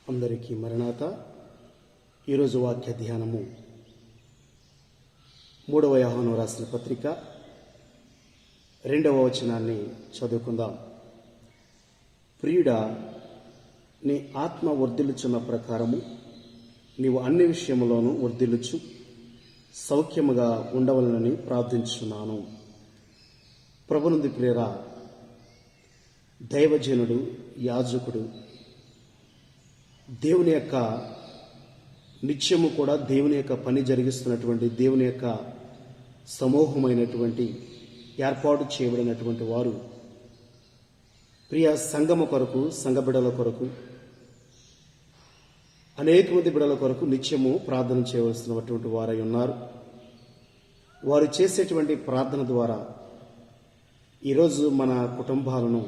అందరికీ మరణాత. ఈరోజు వాక్య ధ్యానము 3వ యోహాను రాసిన పత్రిక 2వ వచనాన్ని చదువుకుందాం. ప్రియుడా, నీ ఆత్మ వర్ధిల్లుచున్న ప్రకారము నీవు అన్ని విషయములోనూ వర్ధిల్లుచు సౌఖ్యముగా ఉండవలనని ప్రార్థించున్నాను. ప్రభునందు ప్రియరా, దైవజనుడు, యాజకుడు, దేవుని యొక్క నిత్యము కూడా దేవుని యొక్క పని జరిగిస్తున్నటువంటి దేవుని యొక్క సమూహమైనటువంటి ఏర్పాటు చేయబడినటువంటి వారు ప్రియ సంఘము కొరకు, సంఘ బిడల కొరకు, అనేక మంది బిడల కొరకు నిత్యము ప్రార్థన చేయవలసినటువంటి వారై ఉన్నారు. వారు చేసేటువంటి ప్రార్థన ద్వారా ఈరోజు మన కుటుంబాలను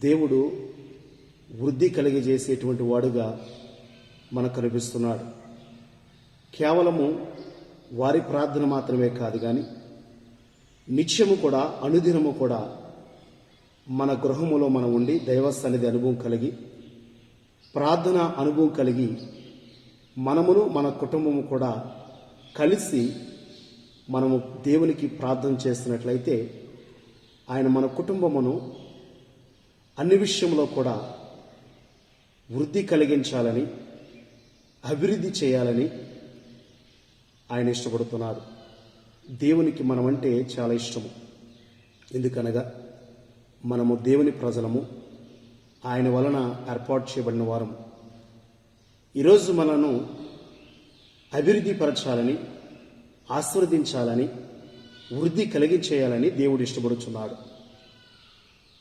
దేవుడు వృద్ధి కలిగజేసేటువంటి వాడుగా మనకు కనిపిస్తున్నాడు. కేవలము వారి ప్రార్థన మాత్రమే కాదు, కానీ నిత్యము కూడా, అనుదినము కూడా మన గృహములో మనం ఉండి దైవ సన్నిధి అనుభవం కలిగి, ప్రార్థన అనుభవం కలిగి, మనమును మన కుటుంబము కూడా కలిసి మనము దేవునికి ప్రార్థన చేస్తున్నట్లయితే ఆయన మన కుటుంబమును అన్ని విషయంలో కూడా వృద్ధి కలిగించాలని, అభివృద్ధి చేయాలని ఆయన ఇష్టపడుతున్నాడు. దేవునికి మనమంటే చాలా ఇష్టము. ఎందుకనగా మనము దేవుని ప్రజలము, ఆయన వలన ఏర్పాటు చేయబడిన వారము. ఈరోజు మనను అభివృద్ధి పరచాలని, ఆశీర్వదించాలని, వృద్ధి కలిగించేయాలని దేవుడు ఇష్టపడుతున్నాడు.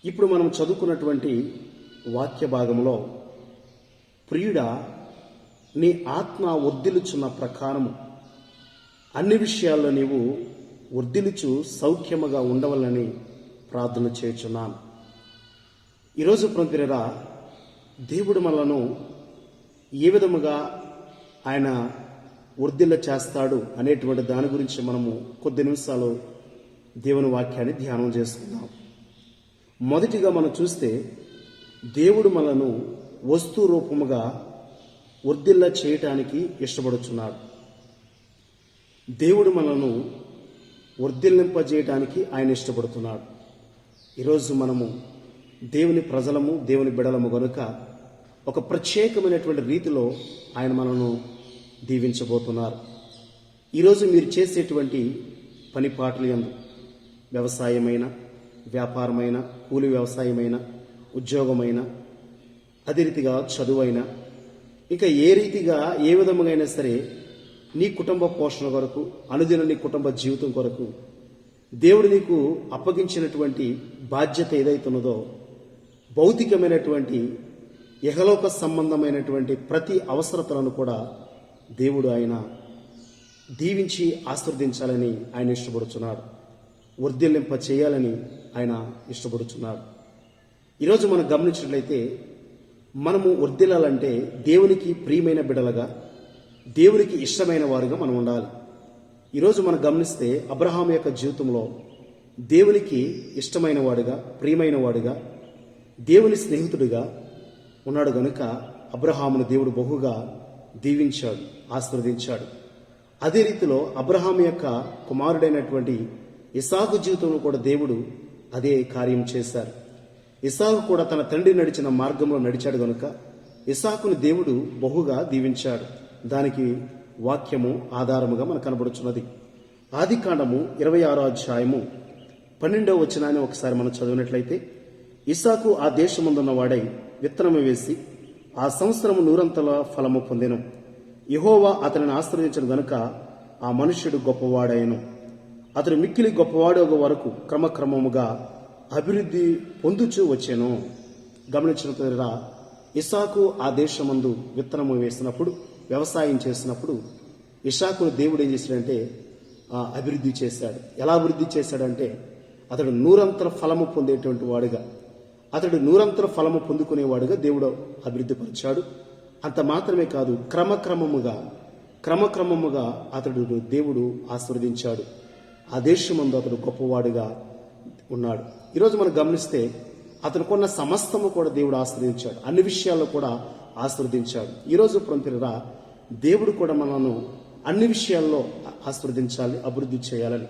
ఇప్పుడు మనం చదువుకున్నటువంటి వాక్య భాగంలో, ప్రియుడా, నీ ఆత్మ వర్ధిల్లుచున్న ప్రకారము అన్ని విషయాల్లో నీవు వర్ధిల్లుచు సౌఖ్యముగా ఉండవలని ప్రార్థన చేయుచున్నాను. ఈరోజు ప్రియరా, దేవుడు మనలను ఏ విధముగా ఆయన వర్ధిల్ల చేస్తాడు అనేటువంటి దాని గురించి మనము కొద్ది నిమిషాలు దేవుని వాక్యాన్ని ధ్యానం చేసుకుందాం. మొదటిగా మనం చూస్తే, దేవుడు మనను వస్తు రూపముగా వర్ధిల్ల చేయటానికి ఇష్టపడుచున్నాడు. దేవుడు మనను వర్ధిల్లింపజేయటానికి ఆయన ఇష్టపడుతున్నాడు. ఈరోజు మనము దేవుని ప్రజలము, దేవుని బిడలము గనుక ఒక ప్రత్యేకమైనటువంటి రీతిలో ఆయన మనను దీవించబోతున్నారు. ఈరోజు మీరు చేసేటువంటి పని పాటలు యందు, వ్యవసాయమైన, వ్యాపారమైన, కూలి వ్యవసాయమైన, ఉద్యోగమైన, అదే రీతిగా చదువైనా, ఇంకా ఏ విధముగా అయినా సరే నీ కుటుంబ పోషణ కొరకు, అనుదిన నీ కుటుంబ జీవితం కొరకు దేవుడు నీకు అప్పగించినటువంటి బాధ్యత ఏదైతున్నదో, భౌతికమైనటువంటి ఇహలోక సంబంధమైనటువంటి ప్రతి అవసరతలను కూడా దేవుడు ఆయన దీవించి ఆశీర్వదించాలని ఆయన ఇష్టపడుచున్నాడు. వర్ధిల్లింప చేయాలని ఆయన ఇష్టపడుచున్నాడు. ఈరోజు మనం గమనించినట్లయితే, మనము వర్ధిల్లాలంటే దేవునికి ప్రియమైన బిడలగా, దేవునికి ఇష్టమైన వారుగా మనం ఉండాలి. ఈరోజు మనం గమనిస్తే, అబ్రహాము యొక్క జీవితంలో దేవునికి ఇష్టమైన వాడుగా, ప్రియమైన వాడుగా, దేవుని స్నేహితుడిగా ఉన్నాడు గనుక అబ్రహామును దేవుడు బహుగా దీవించాడు, ఆశీర్వదించాడు. అదే రీతిలో అబ్రహాము యొక్క కుమారుడైనటువంటి ఇస్సాకు జీవితంలో కూడా దేవుడు అదే కార్యం చేశారు. ఇస్సాకు కూడా తన తండ్రి నడిచిన మార్గంలో నడిచాడు గనుక ఇస్సాకుని దేవుడు బహుగా దీవించాడు. దానికి వాక్యము ఆధారముగా మనకు కనబడుచున్నది. ఆదికాండము 26వ అధ్యాయము 12వ వచనాన్ని ఒకసారి మనం చదివినట్లయితే, ఇస్సాకు ఆ దేశమందున్న వాడై విత్తనము వేసి ఆ సంవత్సరము 100 ఫలము పొందెను. యెహోవా అతనిని ఆశీర్వదించిన గనుక ఆ మనుష్యుడు గొప్పవాడైను. అతడు మిక్కిలి గొప్పవాడు వరకు క్రమక్రమముగా అభివృద్ధి పొందుచూ వచ్చాను. గమనించిన ఇస్సాకు ఆ దేశమందు విత్తనము వేసినప్పుడు, వ్యవసాయం చేసినప్పుడు ఇస్సాకును దేవుడు ఏం చేశాడంటే అభివృద్ధి చేశాడు. ఎలా అభివృద్ధి చేశాడంటే, అతడు 100 ఫలము పొందేటువంటి వాడుగా, అతడు 100 ఫలము పొందుకునేవాడుగా దేవుడు అభివృద్ధి పరిచాడు. అంత మాత్రమే కాదు, క్రమక్రమముగా అతడు దేవుడు ఆశీర్వదించాడు. ఆ దేశమందు అతడు గొప్పవాడుగా ఉన్నాడు. ఈరోజు మనం గమనిస్తే, అతను కొన్న సమస్తము కూడా దేవుడు ఆశ్రయించాడు. అన్ని విషయాల్లో కూడా ఆశీర్వదించాడు. ఈరోజు ప్రియులారా, దేవుడు కూడా మనల్ని అన్ని విషయాల్లో ఆశీర్వదించాలి, అభివృద్ధి చేయాలని.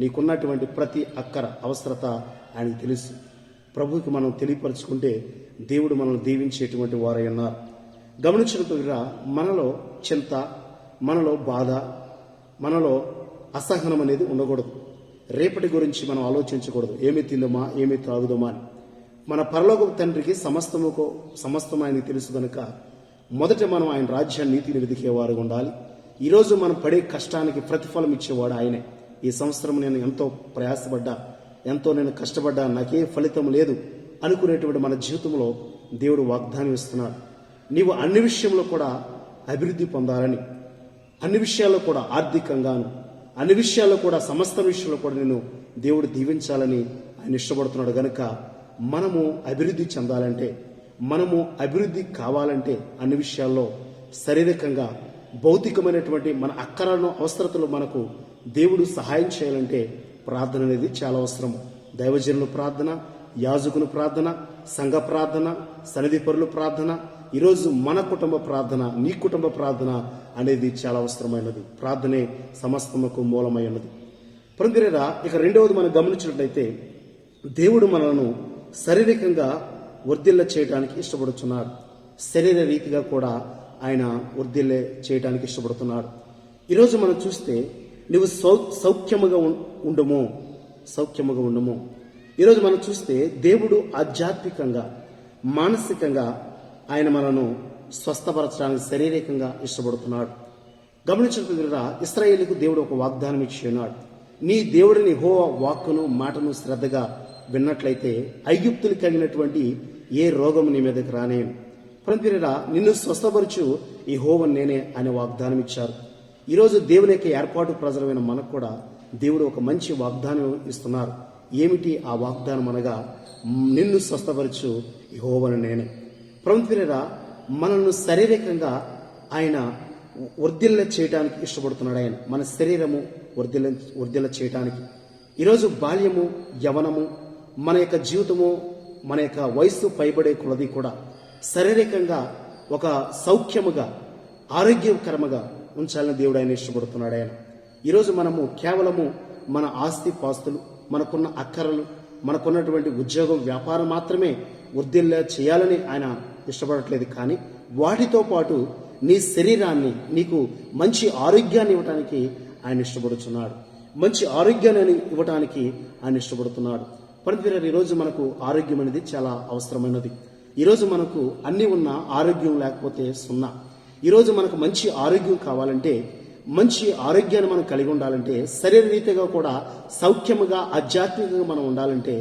నీకున్నటువంటి ప్రతి అక్కర అవసరత ఆయనకు తెలుసు. ప్రభువుకి మనం తెలియపరచుకుంటే దేవుడు మనల్ని దీవించేటువంటి వారై ఉన్నారు. గమనించినట్టుగా మనలో చింత, మనలో బాధ, మనలో అసహనం అనేది ఉండకూడదు. రేపటి గురించి మనం ఆలోచించకూడదు. ఏమి తిందమా, ఏమి త్రాగుదమా అని. మన పరలోకపు తండ్రికి సమస్తం ఆయనకి తెలుసు కనుక మొదట మనం ఆయన రాజ్యాన్ని, నీతిని వెతికేవారు ఉండాలి. ఈరోజు మనం పడే కష్టానికి ప్రతిఫలం ఇచ్చేవాడు ఆయనే. ఈ సంవత్సరం నేను ఎంతో ప్రయాసపడ్డా, ఎంతో నేను కష్టపడ్డా, నాకే ఫలితం లేదు అనుకునేటువంటి మన జీవితంలో దేవుడు వాగ్దానం ఇస్తున్నాడు. నీవు అన్ని విషయంలో కూడా అభివృద్ధి పొందాలని, అన్ని విషయాల్లో కూడా ఆర్థికంగాను, అన్ని విషయాల్లో కూడా సమస్త విషయంలో కూడా నేను దేవుడు దీవించాలని ఆయన ఇష్టపడుతున్నాడు. కనుక మనము అభివృద్ధి చెందాలంటే, మనము అభివృద్ధి కావాలంటే అన్ని విషయాల్లో శారీరకంగా, భౌతికమైనటువంటి మన అక్కరలను, అవసరతలు మనకు దేవుడు సహాయం చేయాలంటే ప్రార్థన అనేది చాలా అవసరం. దైవజనుల ప్రార్థన, యాజకుని ప్రార్థన, సంఘ ప్రార్థన, సన్నిధి పరుల ప్రార్థన, ఈరోజు మన కుటుంబ ప్రార్థన, నీ కుటుంబ ప్రార్థన అనేది చాలా అవసరమైనది. ప్రార్థనే సమస్తముకు మూలమై ఉన్నది. ప్రియులారా, ఇక రెండవది మనం గమనించినట్లయితే దేవుడు మనలను శారీరకంగా వర్ధిల్ల చేయడానికి ఇష్టపడుతున్నాడు. శరీర రీతిగా కూడా ఆయన వర్ధిల్లే చేయడానికి ఇష్టపడుతున్నాడు. ఈరోజు మనం చూస్తే నువ్వు సౌఖ్యముగా ఉండము. ఈరోజు మనం చూస్తే దేవుడు ఆధ్యాత్మికంగా, మానసికంగా ఆయన మనను స్వస్థపరచడానికి శారీరకంగా ఇష్టపడుతున్నాడు. గమనించినట్లుగా ఇశ్రాయేలుకు దేవుడు ఒక వాగ్దానం ఇచ్చి ఉన్నాడు. నీ దేవుడిని యెహోవా వాక్కును, మాటను శ్రద్ధగా విన్నట్లయితే ఐగుప్తులు కలిగినటువంటి ఏ రోగం నీ మీదకి రానేను. ప్రియులారా, నిన్ను స్వస్థపరచు యెహోవాను నేనే అనే వాగ్దానం ఇచ్చారు. ఈరోజు దేవుని యొక్క ఏర్పాటు ప్రజలమైన మనకు కూడా దేవుడు ఒక మంచి వాగ్దానం ఇస్తున్నారు. ఏమిటి ఆ వాగ్దానం అనగా, నిన్ను స్వస్థపరచు యెహోవాను నేనే. ప్రియులారా, మనల్ని శారీరకంగా ఆయన వర్ధిల్ల చేయడానికి ఇష్టపడుతున్నాడు. ఆయన మన శరీరము వర్ధిల్ల చేయడానికి. ఈరోజు బాల్యము, యవనము, మన యొక్క జీవితము, మన యొక్క వయస్సు పైబడే కొలది కూడా శారీరకంగా ఒక సౌఖ్యముగా, ఆరోగ్యకరముగా ఉంచాలని దేవుడు ఆయన ఇష్టపడుతున్నాడు. ఆయన ఈరోజు మనము కేవలము మన ఆస్తి పాస్తులు, మనకున్న అక్కరలు, మనకున్నటువంటి ఉద్యోగం, వ్యాపారం మాత్రమే వర్ధిల్ల చేయాలని ఆయన ఇష్టపడట్లేదు. కానీ వాటితో పాటు నీ శరీరాన్ని, నీకు మంచి ఆరోగ్యాన్ని ఇవ్వటానికి ఆయన ఇష్టపడుతున్నాడు. మంచి ఆరోగ్యాన్ని ఇవ్వటానికి ఆయన ఇష్టపడుతున్నాడు. ప్రియులారా, ఈరోజు మనకు ఆరోగ్యం అనేది చాలా అవసరమైనది. ఈరోజు మనకు అన్ని ఉన్న ఆరోగ్యం లేకపోతే సున్నా. ఈరోజు మనకు మంచి ఆరోగ్యం కావాలంటే, మంచి ఆరోగ్యాన్ని మనం కలిగి ఉండాలంటే, శరీర రీతిగా కూడా సౌఖ్యముగా, ఆధ్యాత్మికంగా మనం ఉండాలంటే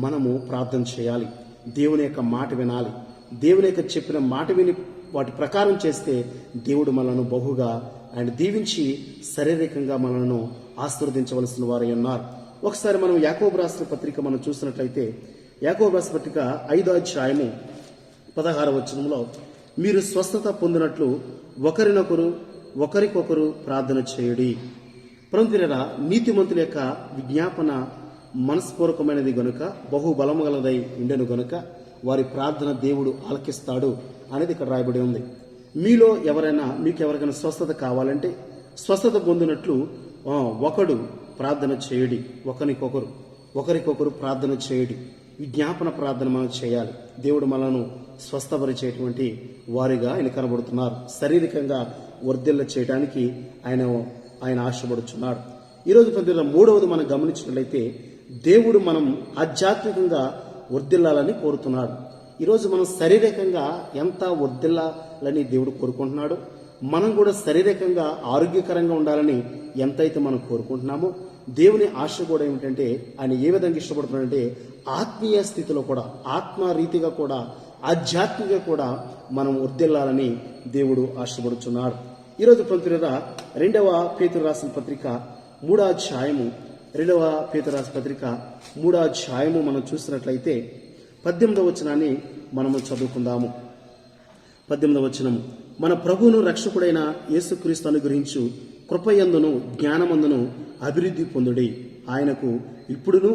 మనము ప్రార్థన చేయాలి. దేవుని యొక్క మాట వినాలి. దేవుని యొక్క చెప్పిన మాట విని వాటి ప్రకారం చేస్తే దేవుడు మనలను బహుగా ఆయన దీవించి శారీరకంగా మనలను ఆశీర్వదించవలసిన వారై ఉన్నారు. ఒకసారి మనం యాకోబు రాసిన పత్రిక మనం చూసినట్లయితే, యాకోబు రాసిన పత్రిక 5వ అధ్యాయము 16వ వచనంలో, మీరు స్వస్థత పొందినట్లు ఒకరికొకరు ప్రార్థన చేయుడి. ప్రియులారా, నీతిమంతుల యొక్క విజ్ఞాపన మనస్పూర్వకమైనది గనుక, బహుబలము గలదై ఉండెను గనుక వారి ప్రార్థన దేవుడు ఆలకిస్తాడు అనేది ఇక్కడ రాయబడి ఉంది. మీకు ఎవరికైనా స్వస్థత కావాలంటే, స్వస్థత పొందినట్లు ఒకడు ప్రార్థన చేయుడి, ఒకరికొకరు ప్రార్థన చేయుడి. విజ్ఞాపన ప్రార్థన మనం చేయాలి. దేవుడు మనను స్వస్థపరిచేటువంటి వారిగా ఆయన కనబడుతున్నారు. శారీరకంగా వర్ధిల్ల చేయడానికి ఆయన ఆశపడుచున్నాడు. ఈరోజు మూడవది మనం గమనించినట్లయితే, దేవుడు మనం ఆధ్యాత్మికంగా వర్ధిల్లాలని కోరుతున్నాడు. ఈరోజు మనం శారీరకంగా ఎంత వర్ధిల్లాలని దేవుడు కోరుకుంటున్నాడు, మనం కూడా శారీరకంగా ఆరోగ్యకరంగా ఉండాలని ఎంతైతే మనం కోరుకుంటున్నామో, దేవుని ఆశ కూడా ఏమిటంటే, ఆయన ఏ విధంగా ఇష్టపడుతున్నాడంటే ఆత్మీయ స్థితిలో కూడా, ఆత్మరీతిగా కూడా, ఆధ్యాత్మికంగా కూడా మనం వర్ధిల్లాలని దేవుడు ఆశపడుచున్నాడు. ఈరోజు ప్రియులారా, 2వ పేతురు రాసిన పత్రిక 3వ అధ్యాయము 2వ పేతురు రాసిన పత్రిక 3వ అధ్యాయము మనం చూసినట్లయితే 18వ వచనాన్ని మనము చదువుకుందాము. 18వ వచనము, మన ప్రభువును రక్షకుడైన యేసుక్రీస్తు అనుగ్రహించు కృపయందును జ్ఞానమందును అభివృద్ధి పొందుడి. ఆయనకు ఇప్పుడును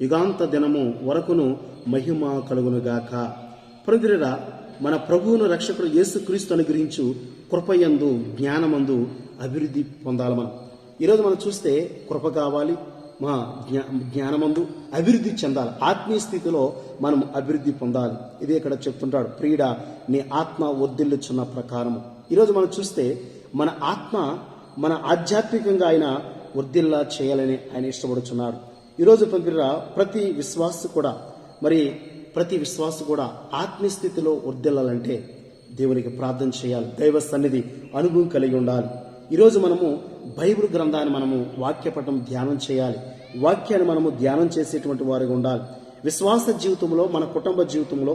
యుగాంత దినము వరకును మహిమ కలుగునుగాక. ప్రియులారా, మన ప్రభువును రక్షకుడు యేసుక్రీస్తు అనుగ్రహించు కృపయందు జ్ఞానమందు అభివృద్ధి పొందాలి. మనం ఈరోజు మనం చూస్తే కృప కావాలి, మా జ్ఞానమందు అభివృద్ధి చెందాలి. ఆత్మీయ స్థితిలో మనం అభివృద్ధి పొందాలి. ఇది ఇక్కడ చెప్తుంటాడు, ప్రియుడ నీ ఆత్మ వర్ధిల్లుచున్న ప్రకారము. ఈరోజు మనం చూస్తే మన ఆత్మ మన ఆధ్యాత్మికంగా ఆయన వర్ధిల్లా చేయాలని ఆయన ఇష్టపడుచున్నాడు. ఈరోజు పంపిన ప్రతి విశ్వాసి కూడా ఆత్మీయ స్థితిలో వర్ధిల్లాలంటే దేవునికి ప్రార్థన చేయాలి, దైవ సన్నిధి అనుభవం కలిగి ఉండాలి. ఈరోజు మనము బైబిల్ గ్రంథాన్ని మనము వాక్యపఠం ధ్యానం చేయాలి. వాక్యాన్ని మనము ధ్యానం చేసేటువంటి వారిగా ఉండాలి. విశ్వాస జీవితంలో, మన కుటుంబ జీవితంలో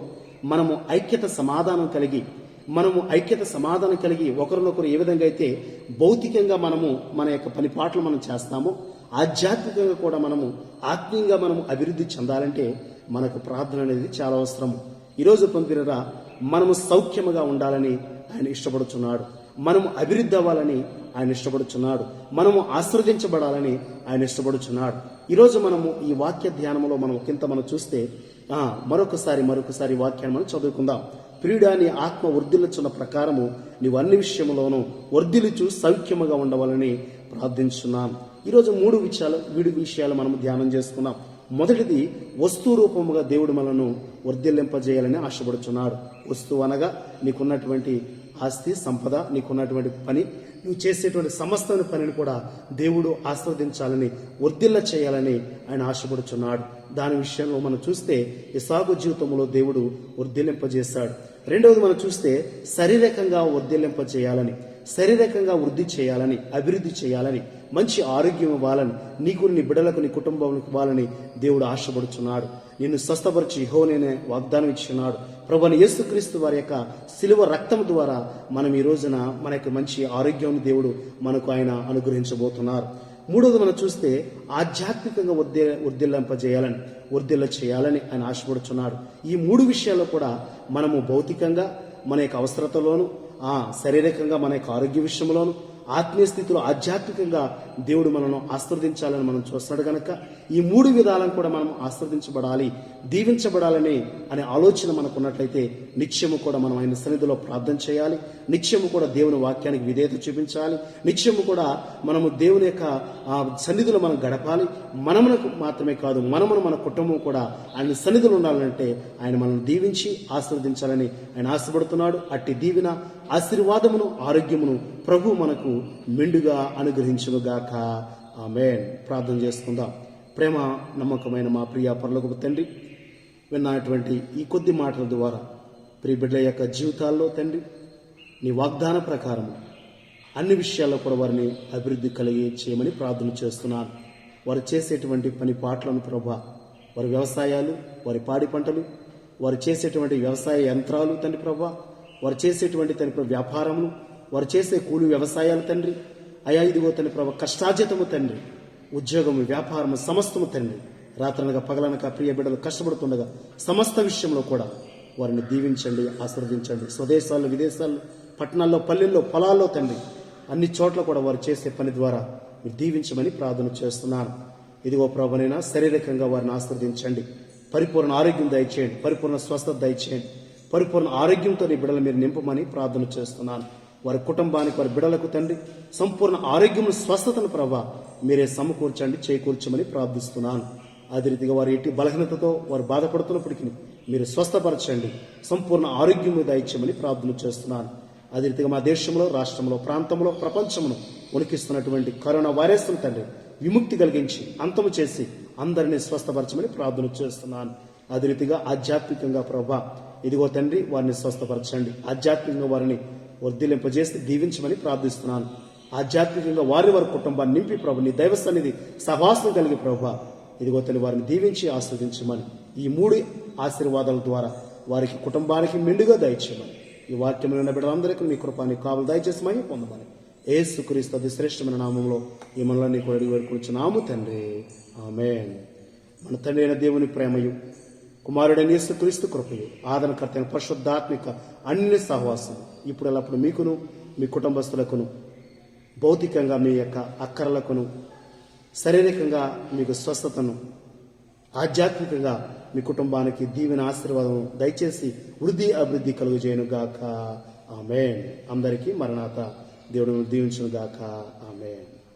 మనము ఐక్యత సమాధానం కలిగి ఒకరినొకరు ఏ విధంగా అయితే భౌతికంగా మనము మన యొక్క పని పాటలు మనం చేస్తామో, ఆధ్యాత్మికంగా కూడా మనము ఆత్మీయంగా మనము అభివృద్ధి చెందాలంటే మనకు ప్రార్థన అనేది చాలా అవసరం. ఈరోజు పంపినరా మనము సౌఖ్యముగా ఉండాలని ఆయన ఇష్టపడుచున్నాడు. మనము అభివృద్ధి అవ్వాలని ఆయన ఇష్టపడుచున్నాడు. మనము ఆశీర్వదించబడాలని ఆయన ఇష్టపడుచున్నాడు. ఈరోజు మనము ఈ వాక్య ధ్యానంలో మనం చూస్తే మరొకసారి వాక్యాన్ని మనం చదువుకుందాం. ప్రియుడా నీ ఆత్మ వర్ధిల్లుచున్న ప్రకారము నీవు అన్ని విషయములోనూ వర్ధిల్లుచు సౌఖ్యముగా ఉండవాలని ప్రార్థించున్నాం. ఈరోజు మూడు విషయాలు మనం ధ్యానం చేసుకున్నాం. మొదటిది, వస్తు రూపముగా దేవుడు మనను వర్ధిల్లింపజేయాలని ఆశపడుచున్నాడు. వస్తువు అనగా నీకున్నటువంటి ఆస్తి సంపద, నీకున్నటువంటి పని, నువ్వు చేసేటువంటి సమస్తమైన పనిని కూడా దేవుడు ఆస్వాదించాలని, వర్ధిల్ల చేయాలని ఆయన ఆశపడుచున్నాడు. దాని విషయంలో మనం చూస్తే ఇసాకు జీవితంలో దేవుడు వర్ధిల్లింపజేశాడు. రెండవది మనం చూస్తే శారీరకంగా వర్ధిల్లింపజేయాలని, శారీరకంగా వృద్ధి చేయాలని, అభివృద్ధి చేయాలని, మంచి ఆరోగ్యం ఇవ్వాలని, నీకు నీ బిడ్డలకు నీ కుటుంబానికి ఇవ్వాలని దేవుడు ఆశపడుచున్నాడు. నిన్ను స్వస్థపరిచి యెహోవానే వాగ్దానం ఇచ్చున్నాడు. ప్రభువైన యేసుక్రీస్తు వారి యొక్క శిలువ రక్తం ద్వారా మనం ఈ రోజున మన యొక్క మంచి ఆరోగ్యం దేవుడు మనకు ఆయన అనుగ్రహించబోతున్నారు. మూడవది మనం చూస్తే ఆధ్యాత్మికంగా వర్ధిల్ల చేయాలని ఆయన ఆశపడుచున్నాడు. ఈ మూడు విషయాల్లో కూడా మనము భౌతికంగా మన యొక్క అవసరతలోను, శారీరకంగా మన యొక్క ఆరోగ్య విషయంలోను, ఆత్మీయ స్థితిలో ఆధ్యాత్మికంగా దేవుడు మనను ఆశీర్వదించాలని మనం చూస్తున్నాడు కనుక ఈ మూడు విధాలను కూడా మనం ఆశీర్వదించబడాలి, దీవించబడాలని అనే ఆలోచన మనకు ఉన్నట్లయితే నిత్యము కూడా మనం ఆయన సన్నిధిలో ప్రార్థన చేయాలి. నిత్యము కూడా దేవుని వాక్యానికి విధేయత చూపించాలి. నిత్యము కూడా మనము దేవుని యొక్క సన్నిధిలో మనం గడపాలి. మనమునకు మాత్రమే కాదు, మన కుటుంబం కూడా ఆయన సన్నిధిలో ఉండాలంటే ఆయన మనల్ని దీవించి ఆశీర్వదించాలని ఆయన ఆశపడుతున్నాడు. అట్టి దీవెన, ఆశీర్వాదమును, ఆరోగ్యమును ప్రభు మనకు మెండుగా అనుగ్రహించునుగాక. ఆమేన్. ప్రార్థన చేసుకుందాం. ప్రేమ నమ్మకమైన మా ప్రియ పరలోకపు తండ్రి, విన్నటువంటి ఈ కొద్ది మాటల ద్వారా ప్రియ బిడ్డల యొక్క జీవితాల్లో తండ్రి నీ వాగ్దాన ప్రకారం అన్ని విషయాల్లో కూడా వారిని అభివృద్ధి కలిగి చేయమని ప్రార్థన చేస్తున్నాను. వారు చేసేటువంటి పని పాటలను ప్రభా, వారి వ్యవసాయాలు, వారి పాడి పంటలు, వారు చేసేటువంటి వ్యవసాయ యంత్రాలు తండ్రి ప్రభా, వారు చేసేటువంటి తండ్రి వ్యాపారములు, వారు చేసే కూలి వ్యవసాయాలు తండ్రి అయా, ఇదిగో తండ్రి ప్రభా కష్టార్జితము తండ్రి, ఉద్యోగము, వ్యాపారము సమస్తము తండ్రి, రాత్రనగా పగలనక ప్రియ బిడ్డలు కష్టపడుతుండగా సమస్త విషయంలో కూడా వారిని దీవించండి, ఆశీర్వదించండి. స్వదేశాల్లో, విదేశాల్లో, పట్టణాల్లో, పల్లెల్లో, పొలాల్లో తండ్రి అన్ని చోట్ల కూడా వారు చేసే పని ద్వారా మీరు దీవించమని ప్రార్థన చేస్తున్నాను. ఇదిగో ప్రభునైనా శారీరకంగా వారిని ఆశీర్వదించండి, పరిపూర్ణ ఆరోగ్యం దయచేయండి, పరిపూర్ణ స్వస్థత దయచేయండి, పరిపూర్ణ ఆరోగ్యంతో నీ బిడ్డలు మీరు నింపమని ప్రార్థన చేస్తున్నాను. వారి కుటుంబానికి, వారి బిడ్డలకు తండ్రి సంపూర్ణ ఆరోగ్యం, స్వస్థతను ప్రభా మీరే సమకూర్చండి, చేకూర్చమని ప్రార్థిస్తున్నాను. అదే రీతిగా వారి ఎట్టి బలహీనతతో వారు బాధపడుతున్నప్పటికీ మీరు స్వస్థపరచండి, సంపూర్ణ ఆరోగ్యం దయచేయమని ప్రార్థన చేస్తున్నాను. అదే రీతిగా మా దేశంలో, రాష్ట్రంలో, ప్రాంతంలో, ప్రపంచమును ఉనికిస్తున్నటువంటి కరోనా వైరస్ తండ్రి విముక్తి కలిగించి అంతము చేసి అందరినీ స్వస్థపరచమని ప్రార్థన చేస్తున్నాను. అదే రీతిగా ఆధ్యాత్మికంగా ప్రభా ఇదిగో తండ్రి వారిని స్వస్థపరచండి, ఆధ్యాత్మికంగా వారిని వర్ధిల్లింపజేసి దీవించమని ప్రార్థిస్తున్నాను. ఆధ్యాత్మికంగా వారి కుటుంబాన్ని నింపి ప్రభు నీ దైవ సన్నిధి సహవాసం కలిగి ప్రభా ఇదిగో తల్లి వారిని దీవించి ఆస్వాదించమని, ఈ మూడు ఆశీర్వాదాల ద్వారా వారికి కుటుంబానికి మెండుగా దయచేయమని, ఈ వాక్యం విన్న బిడ్డలందరికీ మీ కృపాన్ని కావలు దయచేసి పొందమని యేసుక్రీస్తు అతి శ్రేష్టమైన నామంలో ఈ మనల్ని కూడా అడిగి వేడుకొనుచున్నాము తండ్రి. ఆమేన్. మన తండ్రి అయిన దేవుని ప్రేమయు, కుమారుడైన యేసుక్రీస్తు కృపయు, ఆదరణకర్తైన పరిశుద్ధాత్మిక అన్ని సహవాసం ఇప్పుడు ఎల్లప్పుడు మీకును మీ కుటుంబస్తులకును, భౌతికంగా మీ యొక్క అక్కరలకును, శారీరకంగా మీకు స్వస్థతను, ఆధ్యాత్మికంగా మీ కుటుంబానికి దీవెన ఆశీర్వాదం దయచేసి వృద్ధి అభివృద్ధి కలుగజేయను గాక. ఆమేన్. అందరికీ మరణాత. దేవుడు దీవించును గాక. ఆమేన్.